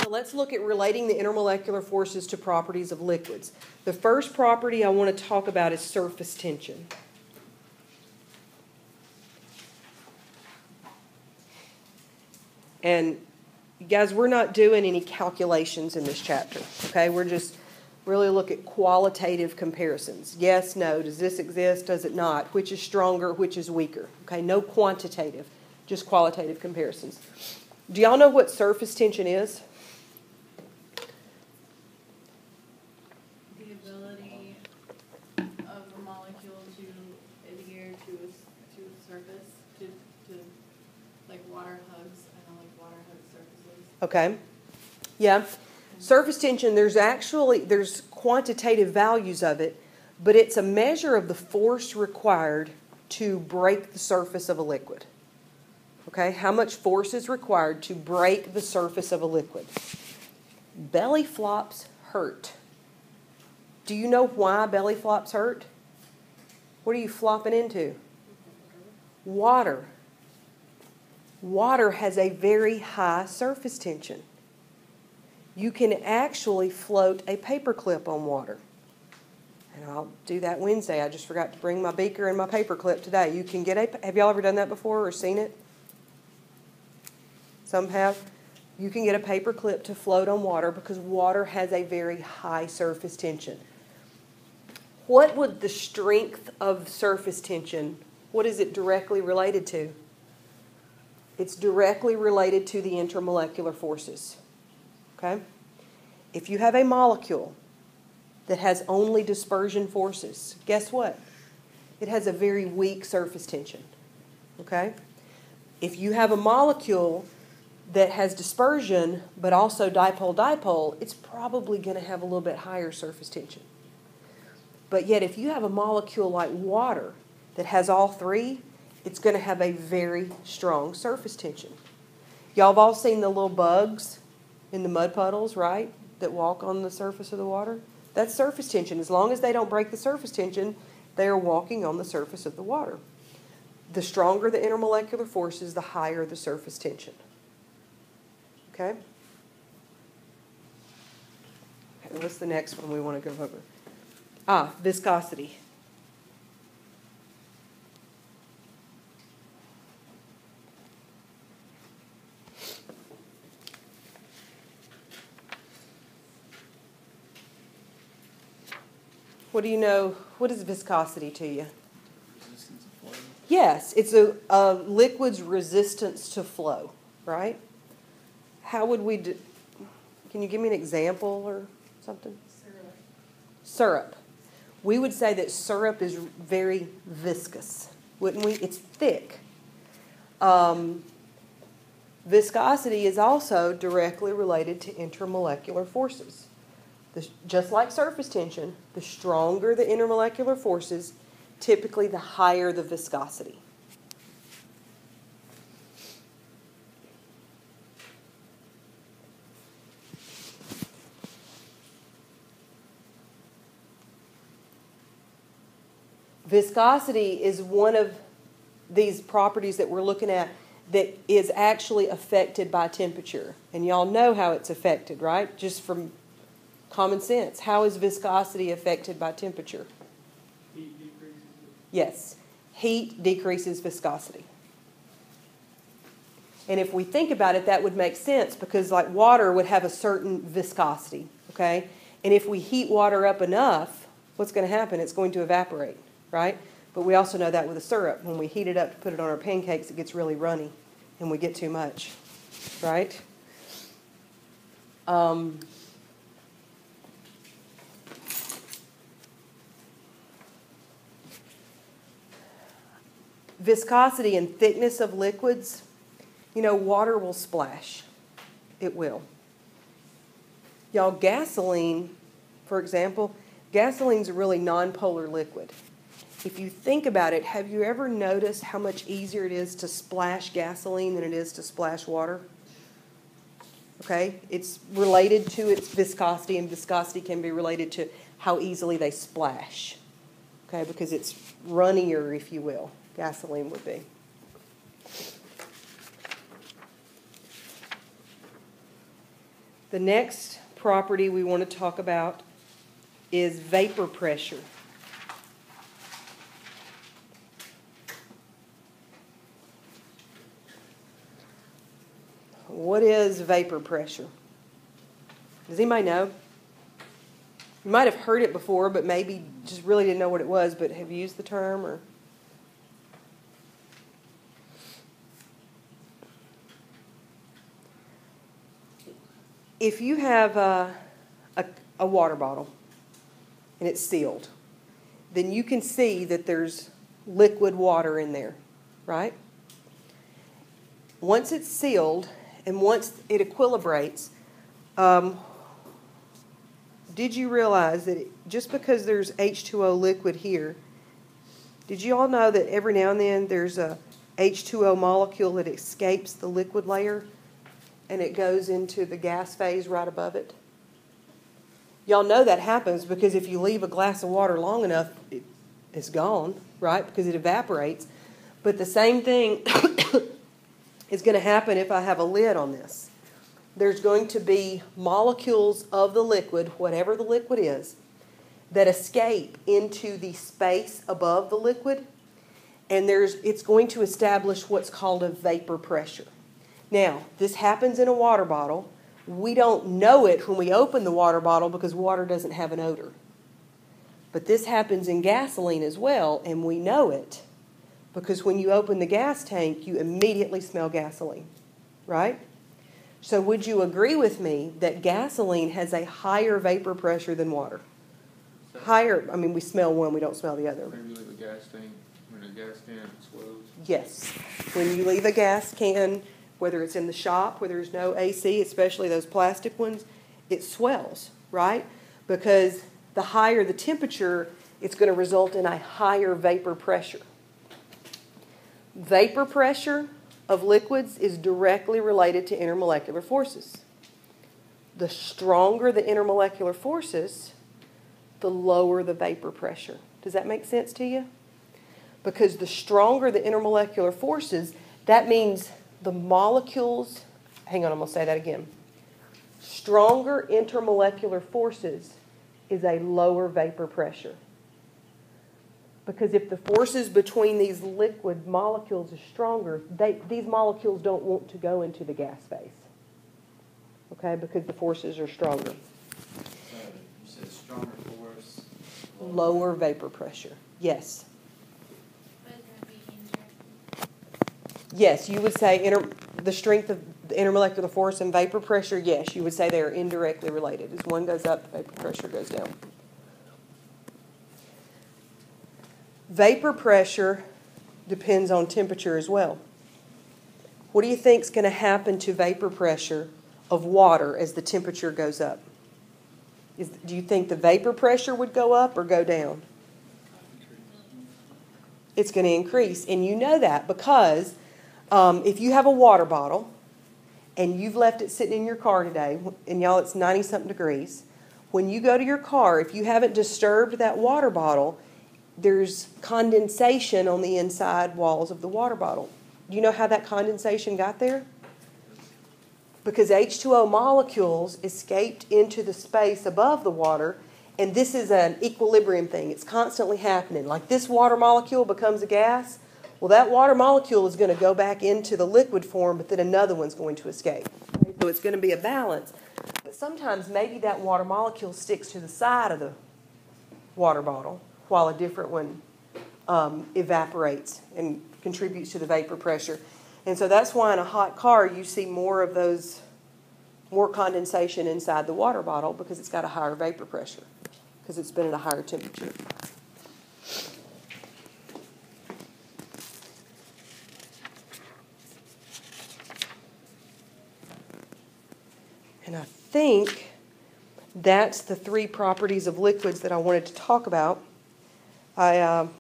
Let's look at relating the intermolecular forces to properties of liquids. The first property I want to talk about is surface tension. And guys, we're not doing any calculations in this chapter, okay? We're just really look at qualitative comparisons. Yes, no, does this exist, does it not? Which is stronger, which is weaker? Okay, no quantitative, just qualitative comparisons. Do y'all know what surface tension is? The ability of a molecule to adhere to a surface, to like water hugs. I know like water hugs surfaces. Okay. Yeah. Surface tension, there's quantitative values of it, but it's a measure of the force required to break the surface of a liquid. Okay? How much force is required to break the surface of a liquid? Belly flops hurt. Do you know why belly flops hurt? What are you flopping into? Water. Water has a very high surface tension. You can actually float a paperclip on water. And I'll do that Wednesday. I just forgot to bring my beaker and my paperclip today. You can get have y'all ever done that before or seen it? Some have. You can get a paperclip to float on water because water has a very high surface tension. What would the strength of surface tension, what is it directly related to? It's directly related to the intermolecular forces. Okay? If you have a molecule that has only dispersion forces, guess what? It has a very weak surface tension. Okay? If you have a molecule that has dispersion but also dipole-dipole, it's probably going to have a little bit higher surface tension. But yet if you have a molecule like water that has all three, it's going to have a very strong surface tension. Y'all have all seen the little bugs in the mud puddles, right, that walk on the surface of the water? That's surface tension. As long as they don't break the surface tension, they are walking on the surface of the water. The stronger the intermolecular forces, the higher the surface tension. Okay? Okay, what's the next one we want to go over? Viscosity. What do you know? What is viscosity to you? Resistance of flow. Yes, it's a liquid's resistance to flow, right? How would we do? Can you give me an example or something? Syrup. We would say that syrup is very viscous, wouldn't we? It's thick. Viscosity is also directly related to intermolecular forces. Just like surface tension, the stronger the intermolecular forces, typically the higher the viscosity. Viscosity is one of these properties that we're looking at that is actually affected by temperature. And y'all know how it's affected, right? Just from common sense. How is viscosity affected by temperature? Heat decreases it. Yes. Heat decreases viscosity. And if we think about it, that would make sense because like water would have a certain viscosity, okay? And if we heat water up enough, what's going to happen? It's going to evaporate, right? But we also know that with a syrup. When we heat it up to put it on our pancakes, it gets really runny and we get too much, right? Viscosity and thickness of liquids, you know, water will splash. It will. Y'all, gasoline, for example, gasoline's a really nonpolar liquid. If you think about it, have you ever noticed how much easier it is to splash gasoline than it is to splash water? Okay? It's related to its viscosity, and viscosity can be related to how easily they splash. Okay? Because it's runnier, if you will. Gasoline would be. The next property we want to talk about is vapor pressure. What is vapor pressure? Does anybody know? You might have heard it before, but maybe just really didn't know what it was, but have you used the term? Or if you have a water bottle and it's sealed, then you can see that there's liquid water in there, right? Once it's sealed and once it equilibrates, did you realize that just because there's H2O liquid here, did you all know that every now and then there's a H2O molecule that escapes the liquid layer and it goes into the gas phase right above it? Y'all know that happens because if you leave a glass of water long enough, it's gone, right? Because it evaporates. But the same thing is going to happen if I have a lid on this. There's going to be molecules of the liquid, whatever the liquid is, that escape into the space above the liquid, and it's going to establish what's called a vapor pressure. Now, this happens in a water bottle. We don't know it when we open the water bottle because water doesn't have an odor. But this happens in gasoline as well, and we know it because when you open the gas tank, you immediately smell gasoline, right? So would you agree with me that gasoline has a higher vapor pressure than water? Higher, I mean, we smell one, we don't smell the other. When you leave a gas tank, when a gas can swells? Yes. When you leave a gas can, whether it's in the shop where there's no AC, especially those plastic ones, it swells, right? Because the higher the temperature, it's going to result in a higher vapor pressure. Vapor pressure of liquids is directly related to intermolecular forces. The stronger the intermolecular forces, the lower the vapor pressure. Does that make sense to you? Because the stronger the intermolecular forces, that means the molecules, hang on, I'm going to say that again. Stronger intermolecular forces is a lower vapor pressure. Because if the forces between these liquid molecules are stronger, these molecules don't want to go into the gas phase. Okay, because the forces are stronger. So you said stronger force, Lower vapor pressure. Yes. Would that be indirectly? Yes, you would say the strength of the intermolecular force and vapor pressure, yes, you would say they are indirectly related. As one goes up, the vapor pressure goes down. Vapor pressure depends on temperature as well. What do you think is going to happen to vapor pressure of water as the temperature goes up? Do you think the vapor pressure would go up or go down? It's going to increase. And you know that because if you have a water bottle and you've left it sitting in your car today, and y'all, it's 90-something degrees, when you go to your car, if you haven't disturbed that water bottle, there's condensation on the inside walls of the water bottle. Do you know how that condensation got there? Because H2O molecules escaped into the space above the water, and this is an equilibrium thing. It's constantly happening. Like this water molecule becomes a gas, well, that water molecule is going to go back into the liquid form, but then another one's going to escape. So it's going to be a balance. But sometimes maybe that water molecule sticks to the side of the water bottle, while a different one evaporates and contributes to the vapor pressure. And so that's why in a hot car you see more condensation inside the water bottle because it's got a higher vapor pressure, because it's been at a higher temperature. And I think that's the three properties of liquids that I wanted to talk about.